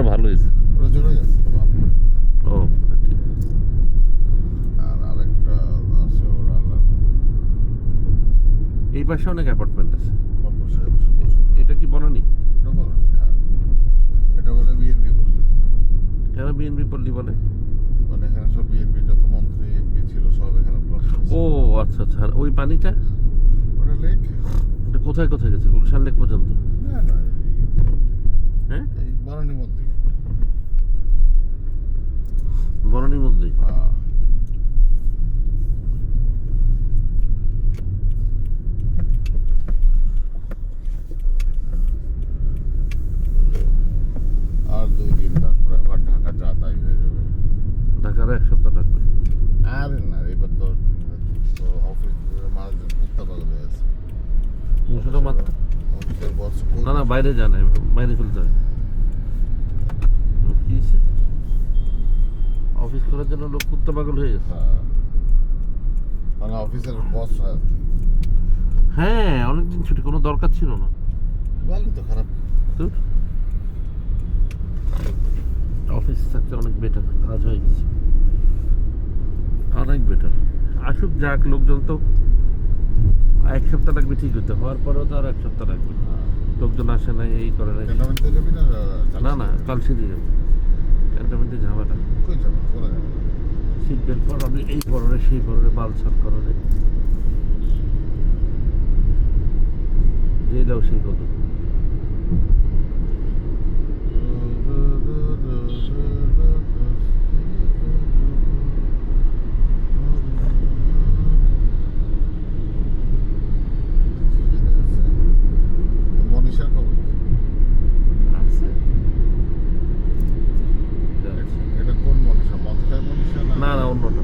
ভালো হয়েছে। ওরা চলে গেছে তো বাপ। ও ঠিক। আর আরেকটা আছে ওরা এই পাশে অনেক অ্যাপার্টমেন্ট আছে। বসে বসে প্রচুর। এটা কি বনানি? এটা বলো, হ্যাঁ এটা বলে বিএনপি বললি। কেন বিএনপি পল্লী বলে? মানে এখানে সব বিএনপি যত মন্ত্রী এমপি ছিল সব এখানে প্লট করেছে। ও আচ্ছা আচ্ছা। আর ওই পানিটা ওটা লেক? এটা কোথায় কোথায় গেছে? গুলশান লেক পর্যন্ত? না না হ্যাঁ এই বনানীর মধ্যে। বনানির মধ্যেই। হ্যাঁ আর 2 দিন তারপরে আবার ঢাকা যাতাই হয়ে যাবে। ঢাকার 1 সপ্তাহ লাগবে। আরে না এবার তো অফিস মানুষজন কুত্তা পাগল হয়ে গেছে। মুসোটা মাত্র অফিসের বস না না বাইরে যান, বাইরে ফেলতে হয়। কি হয়েছে? অফিস করার জন্য লোক কুত্তা পাগল হয়ে গেছে। মানে অফিসের বস হ্যাঁ অনেকদিন ছুটি, কোনো দরকার ছিল না। ভালো তো খারাপ। ধুর। অফিস থাকতে অনেক বেটার, কাজ হয়ে গেছে অনেক বেটার। আসুক যাক লোকজন, তো 1 সপ্তাহ লাগবে ঠিক হতে, হওয়ার পরেও তো আর 1 সপ্তাহ লাগবে। লোকজন আসে নাই, এই করে নাই। ক্যান্টনমেন্টে যাবি না? না না কাল সিঁড়ি যাবে, ক্যান্টনমেন্টে ঝামেলা। কই যাবে? কোথায় যাবে? সিট বেল্ট পরাবে, এই পরনে সেই পরনে, বালছাল করনে, যে দাও সেই কত। মনীষার খবর কি? আছে এটা কোন মনীষা? মৎস্যায় মনীষা না না অন্যটা।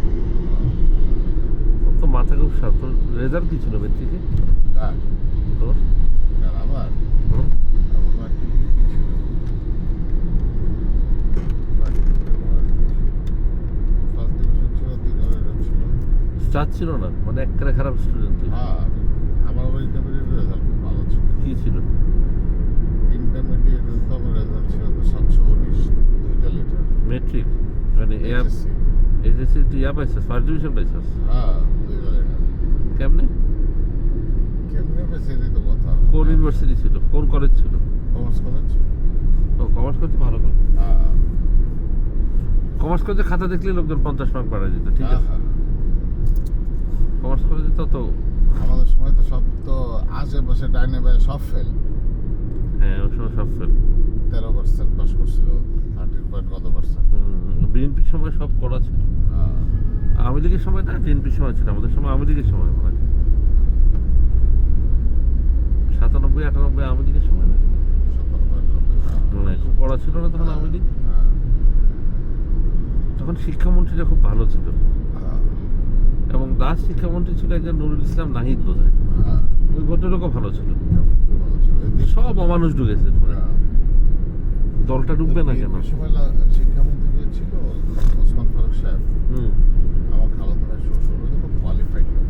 তোর তো মাথা খুব সাপ। তোর রেজাল্ট কি ছিল মেট্রিকে? কার? তোর কার আমার? হুম? আমার মাধ্যমিকে কি ছিল? মাধ্যমিকে আমার ফার্স্ট ডিভিশন ছিল, 3 রেজাল্ট ছিল। স্টার ছিল না, মানে একটা খারাপ স্টুডেন্ট তুই। হ্যাঁ আমার আবার ইন্টারমিডিয়েট রেজাল্ট খুব ভালো ছিল। কি ছিল? ইন্টারমিডিয়েট তো আমার রেজাল্ট ছিল তো 719, 2টা লিটার। মেট্রিক মানে HSC এসএসসি তুই পাইছিস, ফার্স্ট ডিভিশন পাইছিস? হ্যাঁ 2টা লিটার। কেমনে? কেমনে পেয়েছে এই তো কথা। কোন ইউনিভার্সিটি ছিল, কোন কলেজ ছিল? Commerce college. ও কমার্স কলেজে ভালো করে। হ্যাঁ কমার্স কলেজে খাতা দেখলে লোকজন 50 মার্ক বাড়ায় যেত, ঠিক আছে। হ্যাঁ। কমার্স কলেজে তো আমাদের সময় তো সব তো আশেপাশে ডাইনে বাই সব ফেল। হ্যাঁ ওই সময় সব ফেল। 13% পাস করছিল, 30 পয়েন্ট কত পার্সেন্ট। বিএনপির সময় সব করা ছিল। আওয়ামী লীগের সময় না, বিএনপির সময় ছিল। আমাদের সময় আওয়ামী লীগের সময় মনে হয় 97 98 আওয়ামী লীগের সময় না, মানে খুব কড়া ছিল না তখন আওয়ামী লীগ। তখন শিক্ষামন্ত্রীরা খুব ভালো ছিল, এবং দাস শিক্ষামন্ত্রী ছিল একজন নুরুল ইসলাম নাহিদ বোধহয়। ওই ভদ্রলোকও ভালো ছিল। সব অমানুষ ঢুকেছে, দলটা ডুববে না কেন? শিক্ষামন্ত্রী যে ছিল ওসমান ফারুক সাহেব, আমার খালাতো ভাই শ্বশুর, ওই তো খুব কোয়ালিফাইড লোক।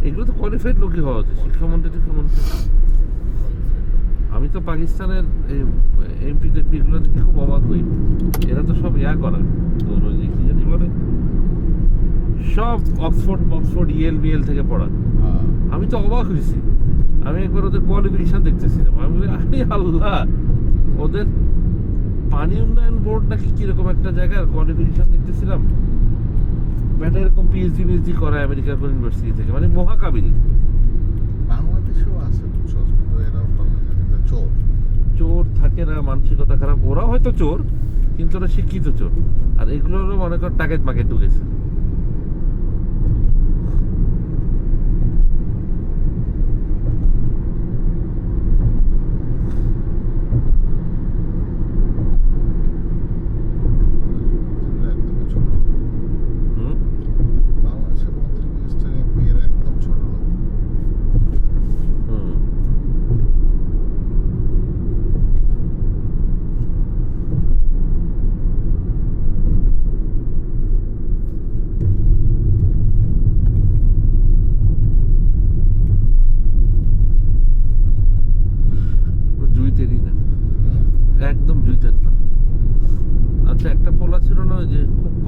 এগুলো তো কোয়ালিফাইড লোকই হওয়া উচিত, শিক্ষামন্ত্রী টিক্ষামন্ত্রী। আমি তো পাকিস্তানের এমপি টেমপিগুলো দেখে খুব অবাক হই। এরা তো সব করা, তোর ওই যে কি জানি বলে, সব অক্সফোর্ড ইয়েল বিএল থেকে পড়া। আমি তো অবাক হয়েছি। আমি একবার ওদের কোয়ালিফিকেশন দেখতেছিলাম, আমি বলি আরে আল্লাহ, ওদের পানি উন্নয়ন বোর্ড নাকি কিরকম একটা জায়গার কোয়ালিফিকেশন দেখতেছিলাম। ব্যাটা এরকম পিএইচডি করা আমেরিকার কোন ইউনিভার্সিটি থেকে, মানে মহাকাবিনী। বাংলাদেশেও আছে বুঝছো, কিন্তু এরাও বাংলাদেশে চোর। চোর থাকে না, মানসিকতা খারাপ। ওরাও হয়তো চোর, কিন্তু ওরা শিক্ষিত চোর। আর এগুলোরও মনে কর টাকেট মাকেট ঢুকেছে।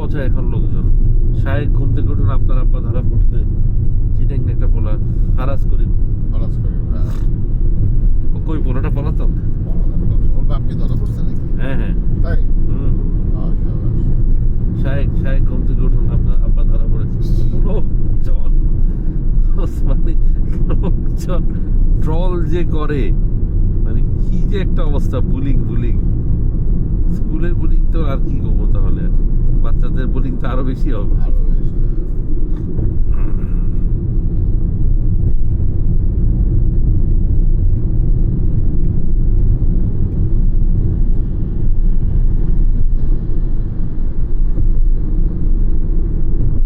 পৌঁছায় এখন লোকজন। শায়েক ঘুম থেকে উঠুন, আপনার আব্বা ধরা পড়ছে, চিটাং একটা পোলা ফারাজ করিম, খরচ করি, হ্যাঁ। ও কই পোলাটা পলাতক? ওর বাপ কি ধরা পড়ছে নাকি? হ্যাঁ হ্যাঁ। তাই? হুম। শাবাশ। শায়েক ঘুম থেকে উঠুন, আপনার আব্বা ধরা পড়েছে। লোকজন ওসমানী লোকজন ট্রল যে করে, মানে কি যে একটা অবস্থা, বুলিং স্কুলের বুলিং তো আর কি করবো, তাহলে আর বাচ্চাদের বুলিং তো আরো বেশি হবে। আরো বেশি।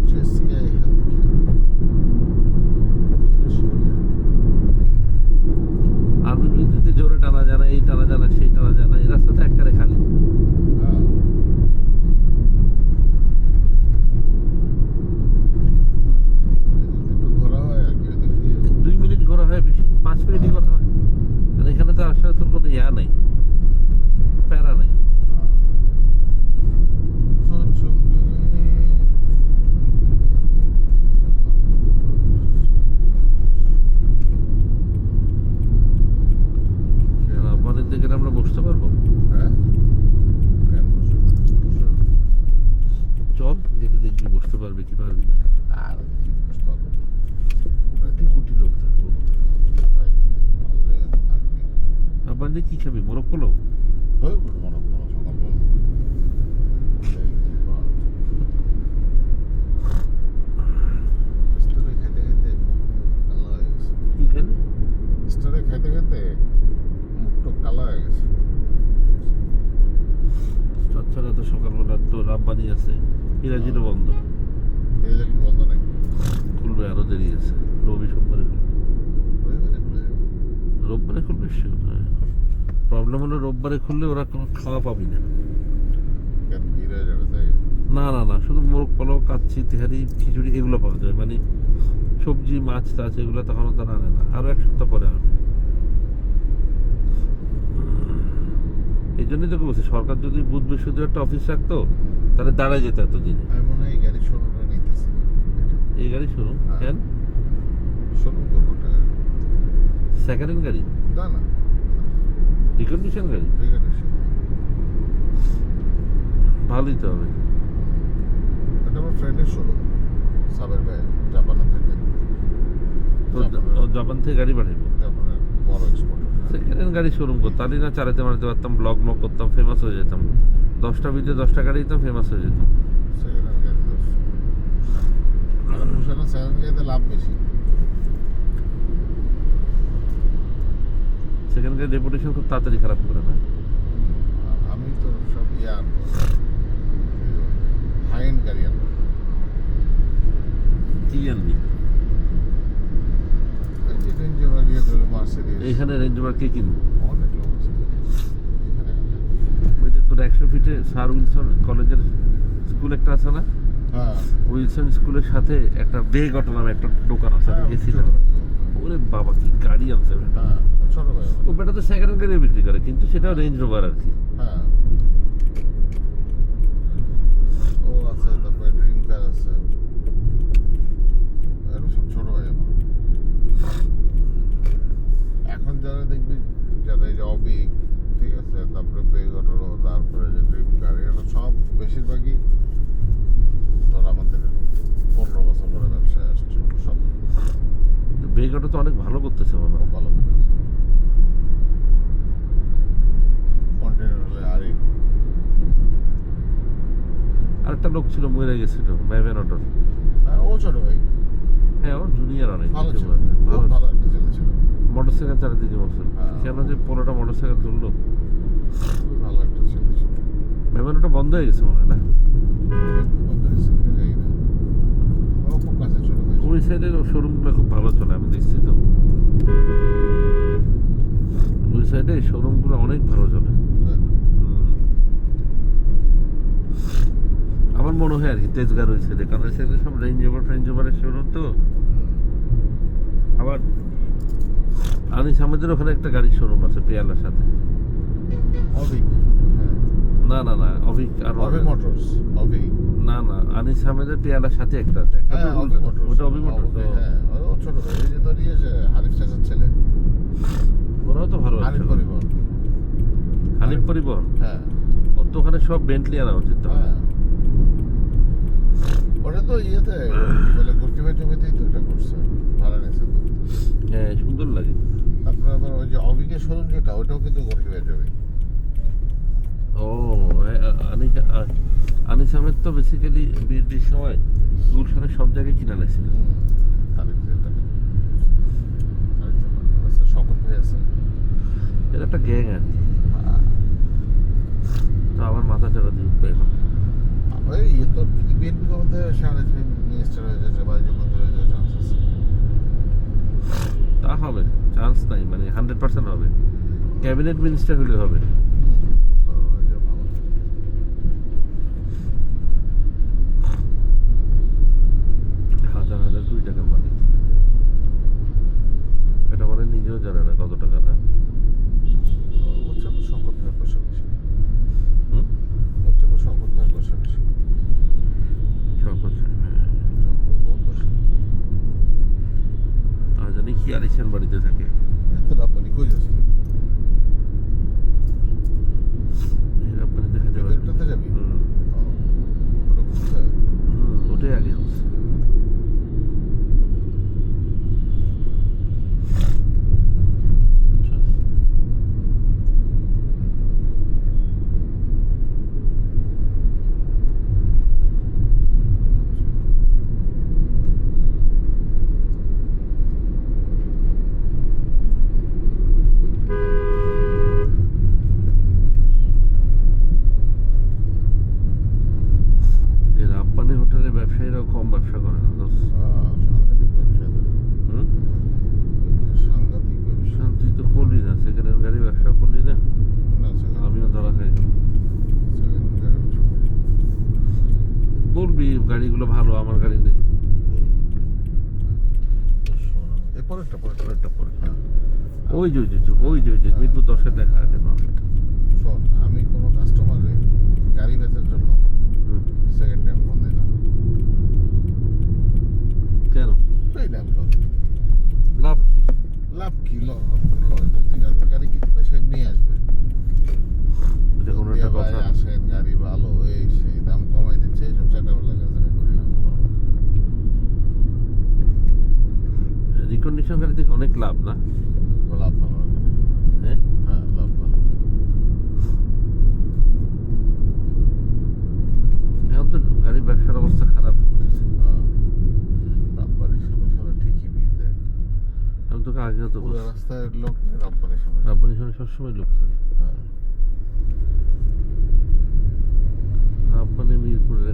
JCI Healthcare। আর্মি বিদ্যুতে জোরে টানা যায় না, এই টানা যায় না, সেই টানা যায় না, এই রাস্তাতে একবারে খালি। হ্যাঁ। একটু ঘোরা হয় আর কি ওদিক দিয়ে। 2 মিনিট ঘোরা হয়, বেশি 5 মিনিটই ঘোরা হয়। আর এখানে তো আসলে তোর কোনো ইয়া নেই, প্যারা নেই। বাড়ির দিকে আমরা বসতে পারবো? হ্যাঁ? কেন বসে? চল যেতে দেখবি বসতে পারবি কি পারবি না। আর কি বসতে হবে? কি কোটি লোক থাকবো। ভালো জায়গাতে থাকবি। আবার যে কি খাবি, মোরগ পোলাও? ওই মনে করো সকালবেলা। এই কি বাত। স্টোরে খেতে খেতে মুখ কালো হয়ে গেছে। কি খালি স্টোরে খেতে খেতে মুখটা কালো হয়ে গেছে। তাছাড়া তো সকালবেলা তো রাব্বানি আছে, ইরাজিরও বন্ধ, এই যে কি বন্ধ নেই? খুলবে আরো দেরি আছে, রবি সোমবারে খুলবে। রবিবারে খুলে যাবে। রোববারে খুলবে শিওর। হ্যাঁ, প্রবলেম হলো রোববারে খুললে ওরা কোনো খাওয়া পাবি না। কেন ভিড় হয়ে যাবে তাই? না শুধু মোরগ পোলাও, কাচ্চি, তেহারি, খিচুড়ি এগুলো পাওয়া যায়, মানে সবজি মাছ টাছ এগুলো তখনও তারা আনে না, আরো 1 সপ্তাহ পরে আনবে। এই জন্যই তোকে বলছি, সরকার যদি বুধ বৃহস্পতিবার একটা অফিস রাখতো তাহলে দাঁড়ায় যেত এতদিনে। আমি মনে হয় এই গাড়ি শোরুমে নিতেছি। এই গাড়ি শোরুম হ্যাঁ। কেন? শোরুম করবো একটা গাড়ি। সেকেন্ড হ্যান্ড গাড়ি, না রিকন্ডিশন গাড়ি, রিকন্ডিশন। ভালোই তো হবে। এটা আমার ফ্রেন্ডের শোরুম, সাবের ভাই, জাপানে থাকে। ও জাপান থেকে গাড়ি পাঠাবো, জাপানের বড় এক্সপোর্টার। সেকেন্ড হ্যান্ড গাড়ি শোরুম করতো, তাহলে না চালাতে মারাতে পারতাম, ব্লগ করতাম, ফেমাস হয়ে যেতাম। 10টা ভিডিও 10টা গাড়ি দিতাম, ফেমাস হয়ে যেতাম। সেকেন্ড হ্যান্ড গাড়ি দোষ। সেখানে সেকেন্ড গাড়িতে লাভ বেশি। সেকেন্ড গাড়ি রেপুটেশন খুব তাড়াতাড়ি খারাপ করে না। আমি তো সব আনবো, হাই এন্ড গাড়ি আনবো। কি আনবি? এই যে রেঞ্জ রোভার দিয়ে ধরো মার্সিডিজ। এইখানে রেঞ্জ রোভার কে কিনবে? অনেক লোক আছে এখানে। ওই যে তোর 100 ফিটে স্যার উইলসন কলেজের স্কুল একটা আছে না, হ্যাঁ উইলসন স্কুলের সাথে একটা বেগ অটো নামে একটা দোকান আছে, আমি গেছিলাম। ওরে বাবা কি গাড়ি আনছে বেটা। হ্যাঁ ছোট ভাই। ও বেটা তো সেকেন্ড হ্যান্ড গাড়ি বিক্রি করে, কিন্তু সেটাও রেঞ্জ রোভার আর কি। হ্যাঁ ও আছে, তারপরে ড্রিম কার আছে, এগুলো সব ছোট ভাই আমার। এখন যারা দেখবি, যারা এই যে অবিক, ঠিক আছে, তারপরে বেগটরো, তারপরে যে ড্রিম কার, এগুলো সব বেশিরভাগই ধর আমাদের 15 বছর ধরে ব্যবসায় আসছে। সব বেগ অটো তো অনেক ভালো করতেছে মনে খুব হয়। ভালো করেছে। কন্টেনার হলে আরই আরেকটা লোক ছিল মরে গেছিল ম্যাভেন অটোর। হ্যাঁ ও ছোট ভাই, হ্যাঁ ওর জুনিয়র অনেক ভালো ছিল, ভালো। খুব ভালো একটা ছেলে ছিল, মোটরসাইকেল চালাতে গিয়ে বলছিল হ্যাঁ। কেন যে পোলোটা মোটরসাইকেল তুললো। খুবই ভালো একটা ছেলে ছিল। ম্যাভেন অটো বন্ধ হয়ে গেছে মনে হয় না? বন্ধ হয়েছে কিনা জানি না। ও খুব কাছে ছোট ভাই। ওই সাইডের শোরুমগুলো খুব ভালো চলে, আমি দেখছি তো। ওই সাইডে শোরুমগুলো অনেক ভালো চলে। আমার মনে হয় আর কি তেজগাঁ ওই সাইডে, কারণ ওই সাইডে সব রেঞ্জ ওভারের শোরুম তো। আবার আনিস আমাদের ওখানে একটা গাড়ির শোরুম আছে পেয়ালার সাথে। অবিক, হ্যাঁ না অভি অভিক আর অভি মোটরস, অভি। না না, আনিস আহমেদের পেয়ালার সাথে একটা আছে, একটা হ্যাঁ, তো অভি উল্টো। মোটরস। ওটা অভি মোটর তো। হ্যাঁ, ও ছোট ভাই, এই যে তোর ইয়েছে, হানিফ চাচার ছেলে। ওরাও তো ভালো হানিফ আছে। পরিবহন। হানিফ পরিবহন, হ্যাঁ, ওর তো ওখানে সব বেন্টলি আনা উচিত তো। হ্যাঁ। ওটা তো ইয়েতে কি বলে গুরকিবের জমিতেই তো এটা করছে, ভাড়া নিয়েছে তো। হ্যাঁ, সুন্দর লাগে। তারপরে আবার ওই যে অভিকের শোরুম যেটা, ওটাও কিন্তু গুরকিবের জমি। ও, আনিস আহমেদ তো বেসিক্যালি বিয়ের সময় গুলশানের সব জায়গায় কিনা লাগছিল। আরেক যেটা, শকত ভাই আছে। এটা একটা গ্যাং আর কি। তো আমার মাথা চারা দিয়ে উঠবে এখন। ওই ইয়ে তো যদি বিএনপি ক্ষমতা শাহরাজ মিনিস্টার হয়ে যাচ্ছে বা যে মন্ত্রী হয়ে যাওয়ার চান্স আছে। তা হবে, চান্স নাই, মানে 100% হবে। ক্যাবিনেট মিনিস্টার হলে হবে। ভালো হয়ে যাবে, ভালো। হাজার হাজার কোটি টাকার মালিক। এটা মানে নিজেও জানে না কত টাকা, না? হচ্ছে আমার শকত ভাইয়ের পয়সা বেশি। হুম? হচ্ছে আমার শকত ভাইয়ের পয়সা বেশি। সব করছে, হ্যাঁ। শকত ভাই বহুত পয়সা। আর জানি কি আলিশান বাড়িতে থাকে। এত রাপানি কই যাস তুই? এই রাপ্পানি দেখা যাবে। ভেতরটাতে যাবি? হুম, ও, ওটা কোথায়? ওটাই আগে হচ্ছে। এই রাপ্পানি হোটেলের ব্যবসায়ীরাও কম ব্যবসা করে না, দোস্ত। সাংঘাতিক ব্যবসা এদের। হুম? সাংঘাতিক ব্যবসা। তুই তো করলি না, সেকেন্ড হ্যান্ড গাড়ি ব্যবসাও করলি না। না, second- আমিও ধরা খাই গেলাম। second hand গাড়ি ব্যবসা। বলবি গাড়িগুলো ভালো, আমার গাড়ি নেই। পরেরটা পরেরটা পরে। হ্যাঁ। ওই যে মিরপুর 10-এ দেখা আছে মানুষটা। শোন, আমি কোনো কাস্টমারে গাড়ি বেচার জন্য সেকেন্ড টাইম ফোন দিই না। কেন? তাই না, লাভ। লাভ কি? যদি গাড়ি কিনতে সে নিয়ে আসবে। এটা কোনো দিয়ে একটা ভাই কথা। আসেন, গাড়ি ভালো, এই সেই দাম কমাই দিচ্ছে, এইসব চাটাবেলা কাজ করি না। রিকন্ডিশন গাড়ি থেকে অনেক লাভ, না? লাভ ভালো লাগে। হ্যাঁ, হ্যাঁ, লাভ ভালো। এখন তো গাড়ির ব্যবসার অবস্থা খারাপ হতেছে। হ্যাঁ, রাব্বারির সামনে সবাই ঠিকই ভিড় দেয়। আমি তোকে আগেও তো পুরো বলছি, রাস্তায় লোক নেই, রাব্বারির সামনে। রাব্বানির সামনে সবসময় লোক থাকে। হ্যাঁ, রাব্বানি মিরপুরের